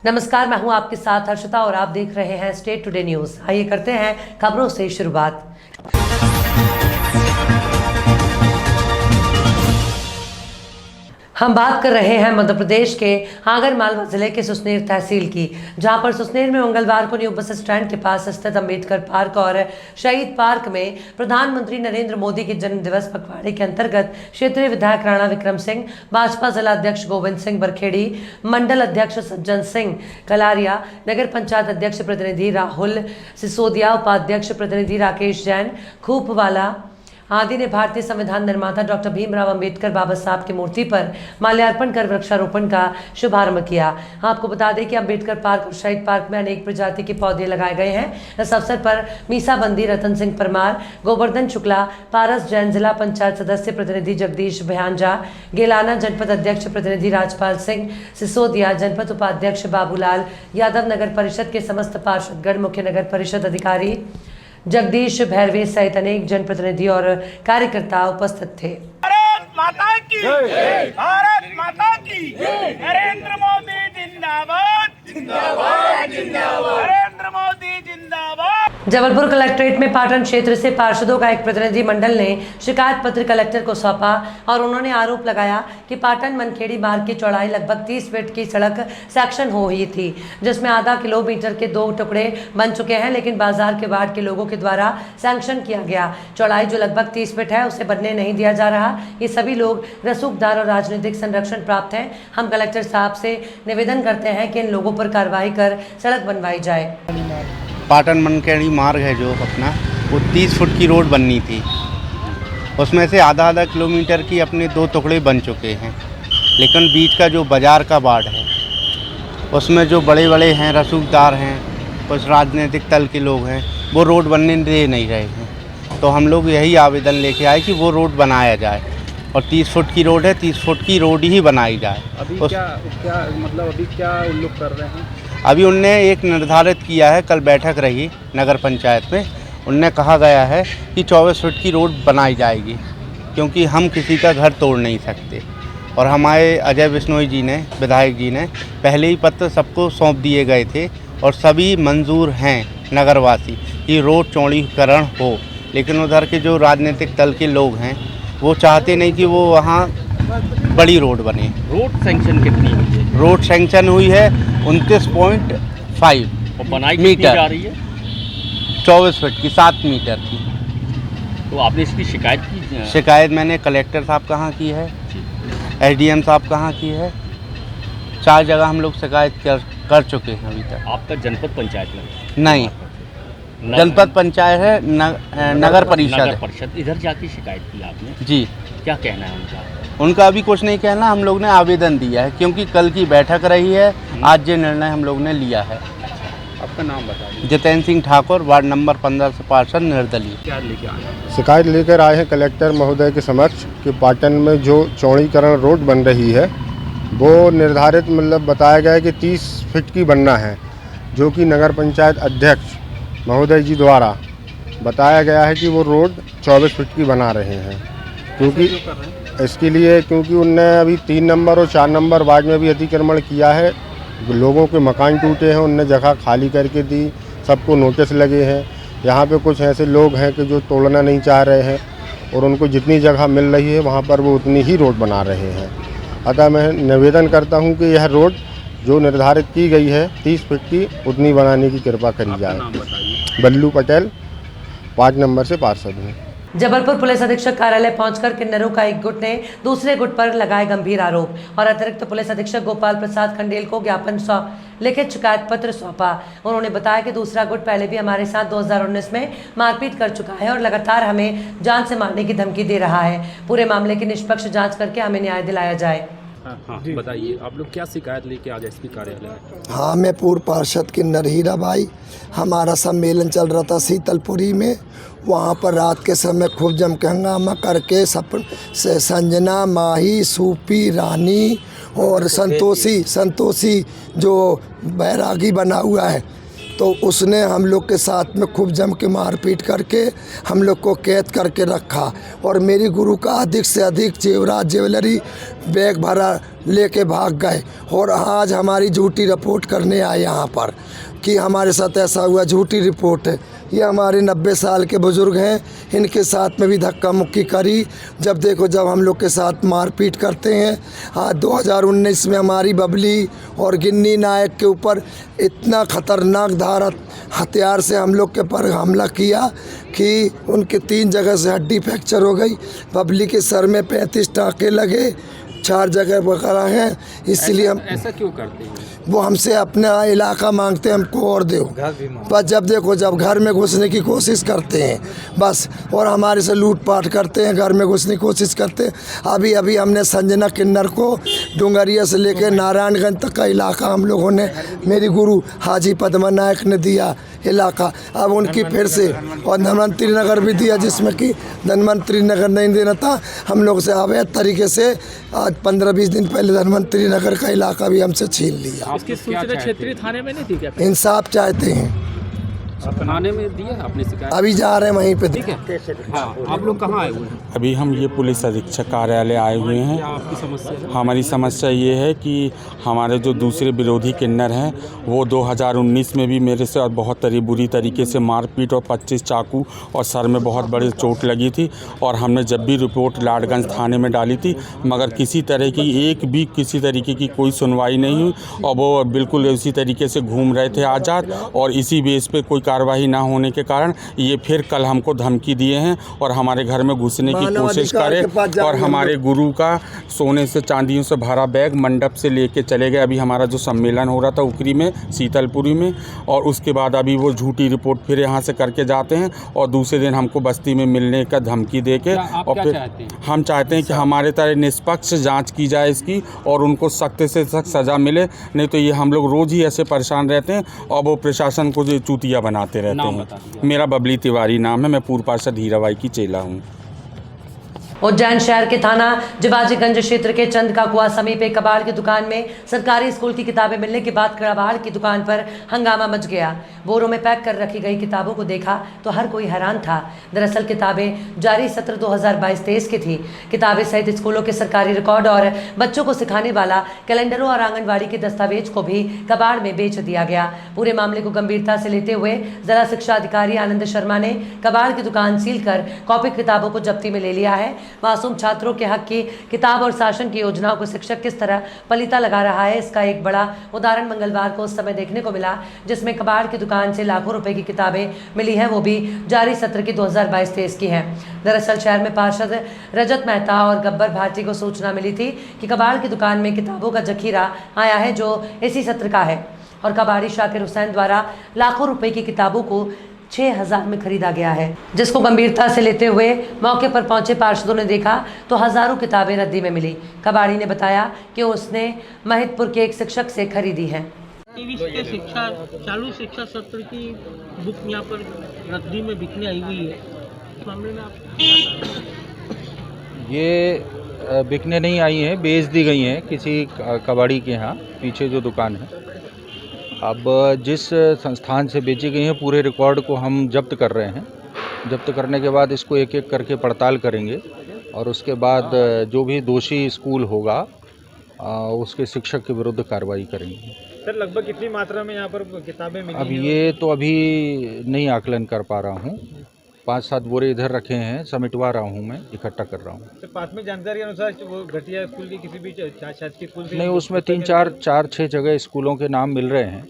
नमस्कार, मैं हूं आपके साथ हर्षिता और आप देख रहे हैं स्टेट टुडे न्यूज। आइए करते हैं खबरों से शुरुआत। हम बात कर रहे हैं मध्य प्रदेश के आगरमालवा जिले के सुसनेर तहसील की, जहां पर सुसनेर में मंगलवार को न्यू बस स्टैंड के पास स्थित अंबेडकर पार्क और शहीद पार्क में प्रधानमंत्री नरेंद्र मोदी के जन्म दिवस पखवाड़े के अंतर्गत क्षेत्रीय विधायक राणा विक्रम सिंह, भाजपा जिला अध्यक्ष गोविंद सिंह बरखेड़ी, मंडल अध्यक्ष सज्जन सिंह कलारिया, नगर पंचायत अध्यक्ष प्रतिनिधि राहुल सिसोदिया, उपाध्यक्ष प्रतिनिधि राकेश जैन खूपवाला आदि ने भारतीय संविधान निर्माता डॉक्टर भीमराव अंबेडकर बाबा साहब की मूर्ति पर माल्यार्पण कर वृक्षारोपण का शुभारंभ किया। आपको बता दें कि अंबेडकर पार्क और शहीद पार्क में अनेक प्रजाति के पौधे लगाए गए हैं। इस अवसर पर मीसाबंदी रतन सिंह परमार, गोवर्धन शुक्ला, पारस जैन, जिला पंचायत सदस्य प्रतिनिधि जगदीश भयांजा, गेलाना जनपद अध्यक्ष प्रतिनिधि राजपाल सिंह सिसोदिया, जनपद उपाध्यक्ष बाबूलाल यादव, नगर परिषद के समस्त पार्षदगण, मुख्य नगर परिषद अधिकारी जगदीश भैरवे सहित अनेक जनप्रतिनिधि और कार्यकर्ता उपस्थित थे। भारत माता की जय, भारत माता की जय, नरेंद्र मोदी जिंदाबाद जिंदाबाद जिंदाबाद, नरेंद्र मोदी जिंदाबाद। जबलपुर कलेक्ट्रेट में पाटन क्षेत्र से पार्षदों का एक प्रतिनिधि मंडल ने शिकायत पत्र कलेक्टर को सौंपा और उन्होंने आरोप लगाया कि पाटन मनखेड़ी मार्ग की चौड़ाई लगभग 30 फीट की सड़क सेक्शन हो रही थी, जिसमें आधा किलोमीटर के 2 टुकड़े बन चुके हैं, लेकिन बाजार के वार्ड के लोगों के द्वारा सैंक्शन किया गया चौड़ाई जो लगभग 30 फीट है उसे बनने नहीं दिया जा रहा। ये सभी लोग रसूखदार और राजनीतिक संरक्षण प्राप्त हैं। हम कलेक्टर साहब से निवेदन करते हैं कि इन लोगों पर कार्रवाई कर सड़क बनवाई जाए। पाटन मनखेड़ी मार्ग है जो अपना, वो 30 फुट की रोड बननी थी, उसमें से आधा किलोमीटर की अपने 2 टुकड़े बन चुके हैं, लेकिन बीच का जो बाज़ार का वार्ड है उसमें जो बड़े बड़े हैं रसूखदार हैं, कुछ राजनीतिक दल के लोग हैं, वो रोड बनने दे नहीं रहे हैं। तो हम लोग यही आवेदन लेके आए कि वो रोड बनाया जाए और 30 फुट की रोड है, 30 फुट की रोड ही बनाई जाए। अभी क्या उल्लेख कर रहे हैं? अभी उनने एक निर्धारित किया है, कल बैठक रही नगर पंचायत में, उनने कहा गया है कि 24 फुट की रोड बनाई जाएगी, क्योंकि हम किसी का घर तोड़ नहीं सकते। और हमारे अजय बिश्नोई जी ने, विधायक जी ने पहले ही पत्र सबको सौंप दिए गए थे और सभी मंजूर हैं नगरवासी कि रोड चौड़ीकरण हो, लेकिन उधर के जो राजनीतिक दल के लोग हैं वो चाहते नहीं कि वो वहाँ बड़ी रोड बने। रोड सैंक्शन कितनी हुई है? रोड सैंक्शन हुई है 29.5 और बनाई मीटर जा रही है 24 फीट की 7 मीटर की। तो आपने इसकी शिकायत की? शिकायत मैंने कलेक्टर साहब कहाँ की है, एसडीएम साहब कहाँ की है, 4 जगह हम लोग शिकायत कर चुके हैं अभी तक। आपका जनपद पंचायत में? नहीं, जनपद पंचायत है, नगर परिषद। इधर जाके शिकायत की आपने? जी। क्या कहना है उनका? उनका अभी कुछ नहीं कहना, हम लोग ने आवेदन दिया है, क्योंकि कल की बैठक रही है, आज ये निर्णय हम लोग ने लिया है। आपका नाम बताइए। जितेंद्र सिंह ठाकुर, वार्ड नंबर 15 से पार्षद निर्दलीय। क्या लेके आए? शिकायत लेकर आए हैं कलेक्टर महोदय के समक्ष कि पाटन में जो चौड़ीकरण रोड बन रही है वो निर्धारित बताया गया है कि 30 फीट की बनना है, जो कि नगर पंचायत अध्यक्ष महोदय जी द्वारा बताया गया है कि वो रोड 24 फीट की बना रहे हैं। क्योंकि इसके लिए उनने अभी 3 नंबर और 4 नंबर वार्ड में भी अतिक्रमण किया है, लोगों के मकान टूटे हैं, उनने जगह खाली करके दी, सबको नोटिस लगे हैं। यहाँ पे कुछ ऐसे लोग हैं कि जो तोड़ना नहीं चाह रहे हैं और उनको जितनी जगह मिल रही है वहाँ पर वो उतनी ही रोड बना रहे हैं। अतः मैं निवेदन करता हूँ कि यह रोड जो निर्धारित की गई है 30 फीट की, उतनी बनाने की कृपा करी जाए। बल्लू पटेल, 5 नंबर से पार्षद हूँ। जबलपुर पुलिस अधीक्षक कार्यालय पहुंचकर किन्नरों का एक गुट ने दूसरे गुट पर लगाए गंभीर आरोप और अतिरिक्त पुलिस अधीक्षक गोपाल प्रसाद खंडेल को ज्ञापन लिखित शिकायत पत्र सौंपा। उन्होंने बताया कि दूसरा गुट पहले भी हमारे साथ 2019 में मारपीट कर चुका है और लगातार हमें जान से मारने की धमकी दे रहा है। पूरे मामले की निष्पक्ष जाँच करके हमें न्याय दिलाया जाए। हाँ, बताइए आप लोग क्या शिकायत लेके आज एसपी कार्यालय? हाँ, मैं पूर्व पार्षद किन्नर हीरा भाई, हमारा सम्मेलन चल रहा था शीतलपुरी में। वहाँ पर रात के समय खूब जम के हंगामा करके संजना, माही, सूपी, रानी और संतोषी जो बैरागी बना हुआ है, तो उसने हम लोग के साथ में खूब जम के मारपीट करके हम लोग को कैद करके रखा और मेरी गुरु का अधिक से अधिक जेवरात ज्वेलरी बैग भरा लेके भाग गए और आज हमारी झूठी रिपोर्ट करने आए यहाँ पर कि हमारे साथ ऐसा हुआ। झूठी रिपोर्ट है। ये हमारे 90 साल के बुज़ुर्ग हैं, इनके साथ में भी धक्का मुक्की करी। जब देखो जब हम लोग के साथ मारपीट करते हैं। हाँ, 2019 में हमारी बबली और गिन्नी नायक के ऊपर इतना ख़तरनाक धार हथियार से हम लोग के पर हमला किया कि उनके 3 जगह से हड्डी फ्रैक्चर हो गई। बबली के सर में 35 टाँके लगे, 4 जगह वगैरह हैं। इसलिए हम ऐसा क्यों करते हैं? वो हमसे अपना इलाका मांगते हैं, हमको और दो। बस जब देखो जब घर में घुसने की कोशिश करते हैं बस, और हमारे से लूटपाट करते हैं, घर में घुसने की कोशिश करते हैं। अभी अभी हमने संजना किन्नर को डुंगरिया से लेकर नारायणगंज तक का इलाका हम लोगों ने, मेरी गुरु हाजी पद्मा नायक ने दिया इलाका। अब उनकी फिर से, और धनवंतरी नगर भी दिया, जिसमें कि धनवंतरी नगर नहीं देना था हम लोग से अवैध तरीके से। आज 15-20 दिन पहले धनवंतरी नगर का इलाका भी हमसे छीन लिया। आपकी सूचना क्षेत्रीय थाने में नहीं थी क्या? इंसाफ चाहते हैं। थाने में दिया आपने शिकायत? अभी जा रहे हैं वहीं पे। ठीक है। हाँ, आप लोग कहाँ आए हुए हैं? अभी हम ये पुलिस अधीक्षक कार्यालय आए हुए हैं। क्या आपकी समस्या है? हमारी समस्या ये है कि हमारे जो दूसरे विरोधी किन्नर हैं वो 2019 में भी मेरे से बहुत बुरी तरीके से मारपीट और 25 चाकू और सर में बहुत बड़ी चोट लगी थी। और हमने जब भी रिपोर्ट लाडगंज थाने में डाली थी मगर किसी तरह की किसी तरीके की कोई सुनवाई नहीं हुई। और वो बिल्कुल इसी तरीके से घूम रहे थे आज़ाद। और इसी बेस पे कोई कार्रवाई ना होने के कारण ये फिर कल हमको धमकी दिए हैं और हमारे घर में घुसने की कोशिश करे। और हमारे गुरु का सोने से चांदियों से भरा बैग मंडप से लेके चले गए। अभी हमारा जो सम्मेलन हो रहा था उकरी में, शीतलपुरी में, और उसके बाद अभी वो झूठी रिपोर्ट फिर यहाँ से करके जाते हैं और दूसरे दिन हमको बस्ती में मिलने का धमकी दे के। और फिर हम चाहते हैं कि हमारे तरह निष्पक्ष जाँच की जाए इसकी और उनको सख्त से सख्त सज़ा मिले। नहीं तो ये हम लोग रोज़ ही ऐसे परेशान रहते हैं और वो प्रशासन को जो चूतिया बनाते रहते हैं। मेरा बबली तिवारी नाम है, मैं पूर्व पार्षद हीराबाई की चेला हूँ। उज्जैन शहर के थाना जिबाजीगंज क्षेत्र के चंद का कुआं समीप एक कबाड़ की दुकान में सरकारी स्कूल की किताबें मिलने के बाद कबाड़ की दुकान पर हंगामा मच गया। बोरों में पैक कर रखी गई किताबों को देखा तो हर कोई हैरान था। दरअसल किताबें जारी सत्र 2022-23 की थी। किताबें सहित स्कूलों के सरकारी रिकॉर्ड और बच्चों को सिखाने वाला कैलेंडरों और आंगनबाड़ी के दस्तावेज को भी कबाड़ में बेच दिया गया। पूरे मामले को गंभीरता से लेते हुए जिला शिक्षा अधिकारी आनंद शर्मा ने कबाड़ की दुकान सील कर कॉपी किताबों को जब्ती में ले लिया है। मासूम छात्रों के हक की किताब और शासन की योजनाओं को शिक्षक किस तरह पलीता लगा रहा है, इसका एक बड़ा उदाहरण मंगलवार को उस समय देखने को मिला जिसमें कबाड़ की दुकान से लाखों रुपए की किताबें मिली हैं, वो भी जारी सत्र की 2022-23 की हैं। दरअसल शहर में पार्षद रजत मेहता और गब्बर भारती को सूचना मिली थी कि कबाड़ की दुकान में किताबों का जखीरा आया है जो इसी सत्र का है और कबाड़ी शाकिर हुसैन द्वारा लाखों रुपए की किताबों को 6000 में खरीदा गया है, जिसको गंभीरता से लेते हुए मौके पर पहुंचे पार्षदों ने देखा तो हजारों किताबें रद्दी में मिली। कबाड़ी ने बताया कि उसने महिदपुर के एक शिक्षक से खरीदी है। चालू शिक्षा सत्र की बुक यहाँ पर रद्दी में बिकने आई हुई है, इस मामले में आप ये बिकने नहीं आई हैं, बेच दी गई हैं किसी कबाड़ी के यहाँ, पीछे जो दुकान है। अब जिस संस्थान से बेची गई हैं पूरे रिकॉर्ड को हम जब्त कर रहे हैं। जब्त करने के बाद इसको एक एक करके पड़ताल करेंगे और उसके बाद जो भी दोषी स्कूल होगा उसके शिक्षक के विरुद्ध कार्रवाई करेंगे। सर लगभग कितनी मात्रा में यहाँ पर किताबें मिली? अब ये तो अभी नहीं आकलन कर पा रहा हूँ। 5-7 बोरे इधर रखे हैं, समेटवा रहा हूँ, मैं इकट्ठा कर रहा हूँ। तो प्राथमिक जानकारी के अनुसार वो घटिया स्कूल की किसी भी शासकीय स्कूल से नहीं, उसमें 3-4-6 जगह स्कूलों के नाम मिल रहे हैं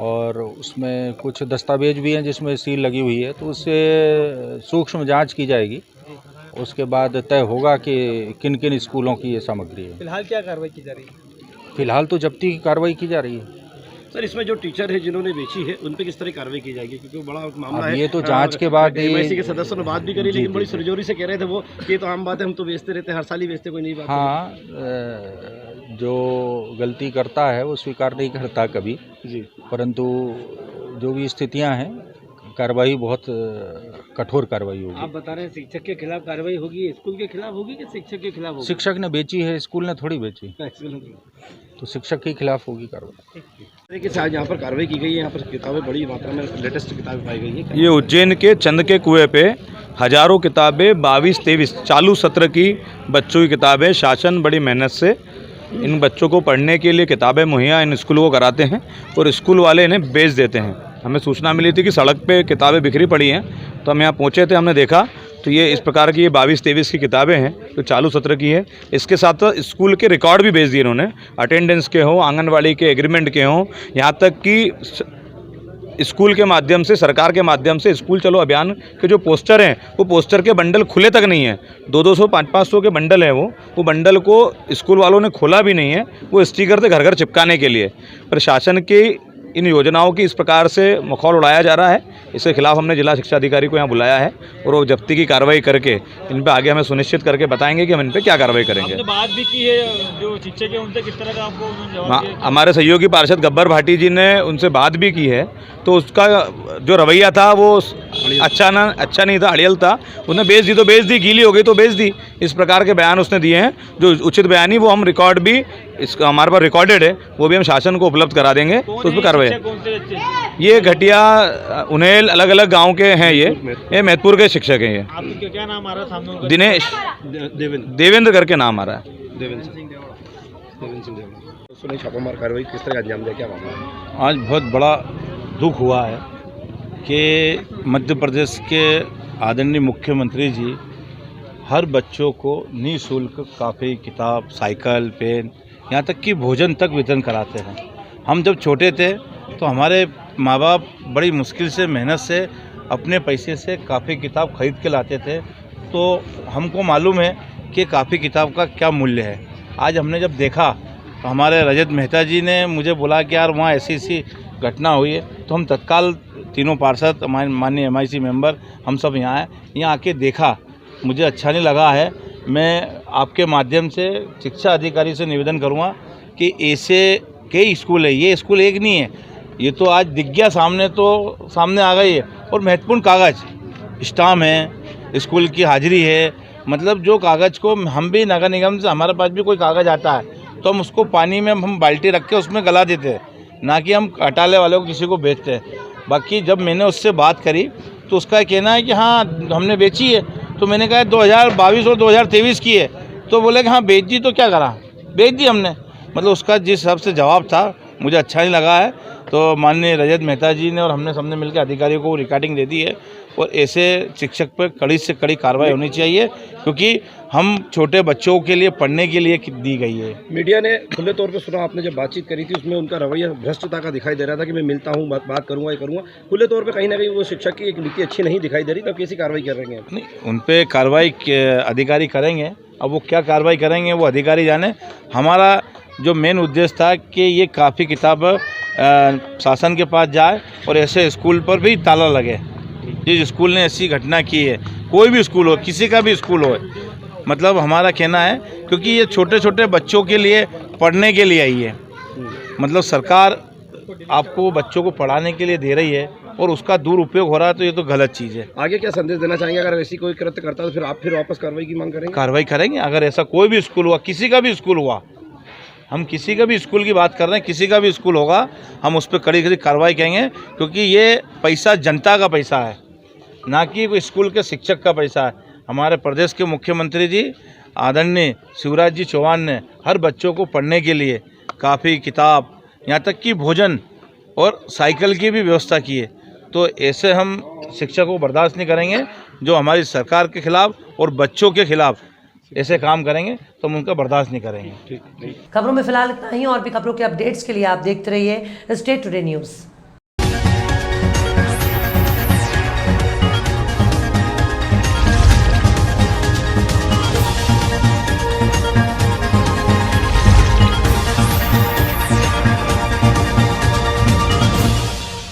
और उसमें कुछ दस्तावेज भी हैं जिसमें सील लगी हुई है, तो उससे सूक्ष्म जांच की जाएगी। उसके बाद तय होगा कि किन किन स्कूलों की ये सामग्री है। फिलहाल क्या कार्रवाई की जा रही है? फिलहाल तो जब्ती की कार्रवाई की जा रही है। सर इसमें जो टीचर है जिन्होंने बेची है उन पे किस तरह कार्रवाई की जाएगी, क्योंकि वो बड़ा मामला है। ये तो जांच के बाद एमआईसी के सदस्यों ने बात भी करी, लेकिन बड़ी सुरजोरी से कह रहे थे वो, ये तो आम बात है, हम तो बेचते रहते हैं, हर साल ही बेचते, कोई नई बात। हाँ, जो गलती करता है वो स्वीकार नहीं करता कभी जी, परंतु जो भी स्थितियां हैं कार्रवाई बहुत कठोर कार्रवाई होगी। आप बता रहे हैं शिक्षक के खिलाफ कार्रवाई होगी, स्कूल के खिलाफ होगी कि शिक्षक के खिलाफ होगी? शिक्षक ने बेची है, स्कूल ने थोड़ी बेची, तो शिक्षक के खिलाफ होगी कार्रवाई। यहाँ पर कार्रवाई की गई है, यहाँ पर किताबें बड़ी मात्रा में लेटेस्ट किताबें पाई गई है। ये उज्जैन के चंद के कुएं पे हजारों किताबें 22-23 चालू सत्र की बच्चों की किताबें शासन बड़ी मेहनत से इन बच्चों को पढ़ने के लिए किताबें मुहैया इन स्कूलों को कराते हैं और स्कूल वाले इन्हें बेच देते हैं। हमें सूचना मिली थी कि सड़क पे किताबें बिखरी पड़ी हैं, तो हम यहाँ पहुँचे थे, हमने देखा तो ये इस प्रकार की ये 22-23 की किताबें हैं जो चालू सत्र की है। इसके साथ स्कूल के रिकॉर्ड भी बेच दिए इन्होंने, अटेंडेंस के हों, आंगनवाड़ी के एग्रीमेंट के हों, यहाँ तक कि स्कूल के माध्यम से, सरकार के माध्यम से स्कूल चलो अभियान के जो पोस्टर हैं वो पोस्टर के बंडल खुले तक नहीं हैं। 200-200, 500-500 के बंडल हैं वो बंडल को स्कूल वालों ने खोला भी नहीं है, वो स्टिकर थे घर घर चिपकाने के लिए। प्रशासन की इन योजनाओं की इस प्रकार से मखौल उड़ाया जा रहा है। इसके खिलाफ हमने जिला शिक्षा अधिकारी को यहाँ बुलाया है और वो जब्ती की कार्रवाई करके इन पे आगे हमें सुनिश्चित करके बताएंगे कि हम इन पे क्या कार्रवाई करेंगे। आपने बात भी की है जो शिक्षक है उनसे, किस तरह का आपको उन्होंने जवाब दिया? हमारे सहयोगी पार्षद गब्बर भाटी जी ने उनसे बात भी की है, तो उसका जो रवैया था वो अच्छा नहीं था, अड़ियल था। उसने बेच दी तो बेच दी, गीली हो गई तो बेच दी, इस प्रकार के बयान उसने दिए हैं। जो उचित बयानी वो हम रिकॉर्ड भी इसका हमारे पास रिकॉर्डेड है, वो भी हम शासन को उपलब्ध करा देंगे, तो उस पर कार्रवाई। ये घटिया उन्हेल अलग अलग गांव के हैं, ये महतपुर के शिक्षक हैं। ये आपका क्या नाम आ रहा है सामने? दिनेश देवेंद्र करके नाम आ रहा है। देवेंद्र सिंह छापामार कार्रवाई किस तरह अंजाम दिया, क्या मामला है? आज बहुत बड़ा दुख हुआ है कि मध्य प्रदेश के आदरणीय मुख्यमंत्री जी हर बच्चों को निःशुल्क काफ़ी, किताब, साइकिल, पेन, यहाँ तक कि भोजन तक वितरण कराते हैं। हम जब छोटे थे तो हमारे माँ बाप बड़ी मुश्किल से, मेहनत से, अपने पैसे से काफ़ी किताब खरीद के लाते थे, तो हमको मालूम है कि काफ़ी किताब का क्या मूल्य है। आज हमने जब देखा तो हमारे रजत मेहता जी ने मुझे बोला कि यार वहाँ ऐसी घटना हुई है, तो हम तत्काल तीनों पार्षद, माननीय MIC मेंबर, हम सब यहाँ आए। यहाँ आके देखा, मुझे अच्छा नहीं लगा है। मैं आपके माध्यम से शिक्षा अधिकारी से निवेदन करूँगा कि ऐसे कई स्कूल है, ये स्कूल एक नहीं है, ये तो आज दिख गया सामने, तो सामने आ गई है। और महत्वपूर्ण कागज़, स्टाम्प है, स्कूल की हाजिरी है, मतलब जो कागज़ को हम भी नगर निगम से, हमारे पास भी कोई कागज़ आता है तो हम उसको पानी में हम बाल्टी रख के उसमें गला देते हैं, ना कि हम हटाले वाले को किसी को बेचते हैं। बाकी जब मैंने उससे बात करी तो उसका कहना है कि हाँ हमने बेची है, तो मैंने कहा 2022 और 2023 की है, तो बोले कि हाँ बेच दी, तो क्या करा, बेच दी हमने। मतलब उसका जिस हिसाब से जवाब था मुझे अच्छा नहीं लगा है। तो माननीय रजत मेहता जी ने और हमने सबने मिलकर अधिकारियों को रिकॉर्डिंग दे दी है और ऐसे शिक्षक पर कड़ी से कड़ी कार्रवाई होनी चाहिए, क्योंकि हम छोटे बच्चों के लिए पढ़ने के लिए दी गई है। मीडिया ने खुले तौर पे सुना, आपने जब बातचीत करी थी उसमें उनका रवैया भ्रष्टता का दिखाई दे रहा था कि मैं मिलता हूँ, बात करूँगा, ये करूँगा। खुले तौर पे कहीं ना कहीं वो शिक्षक की एक नीति अच्छी नहीं दिखाई दे रही, तब कैसी कार्रवाई कर रहे हैं? नहीं, उन पर कार्रवाई अधिकारी करेंगे। अब वो क्या कार्रवाई करेंगे वो अधिकारी जाने। हमारा जो मेन उद्देश्य था कि ये काफ़ी किताब शासन के पास जाए और ऐसे स्कूल पर भी ताला लगे। जिस स्कूल ने ऐसी घटना की है, कोई भी स्कूल हो, किसी का भी स्कूल हो, मतलब हमारा कहना है, क्योंकि ये छोटे छोटे बच्चों के लिए पढ़ने के लिए आई है, मतलब सरकार आपको बच्चों को पढ़ाने के लिए दे रही है और उसका दुरुपयोग हो रहा है, तो ये तो गलत चीज़ है। आगे क्या संदेश देना चाहेंगे? अगर ऐसी कोई कृत्य करता है तो फिर आप वापस कार्रवाई की मांग करेंगे? कार्रवाई करेंगे। अगर ऐसा कोई भी स्कूल हुआ, किसी का भी स्कूल हुआ, हम किसी का भी स्कूल की बात कर रहे हैं, किसी का भी स्कूल होगा, हम उस पर कड़ी कड़ी कार्रवाई करेंगे, क्योंकि ये पैसा जनता का पैसा है, ना कि कोई स्कूल के शिक्षक का पैसा है। हमारे प्रदेश के मुख्यमंत्री जी आदरणीय शिवराज जी चौहान ने हर बच्चों को पढ़ने के लिए काफ़ी, किताब, यहाँ तक कि भोजन और साइकिल की भी व्यवस्था की है। तो ऐसे हम शिक्षकों को बर्दाश्त नहीं करेंगे जो हमारी सरकार के खिलाफ और बच्चों के खिलाफ ऐसे काम करेंगे, तो हम उनका बर्दाश्त नहीं करेंगे। खबरों में फिलहाल इतना ही, और भी खबरों के अपडेट्स के लिए आप देखते रहिए स्टेट टुडे न्यूज़।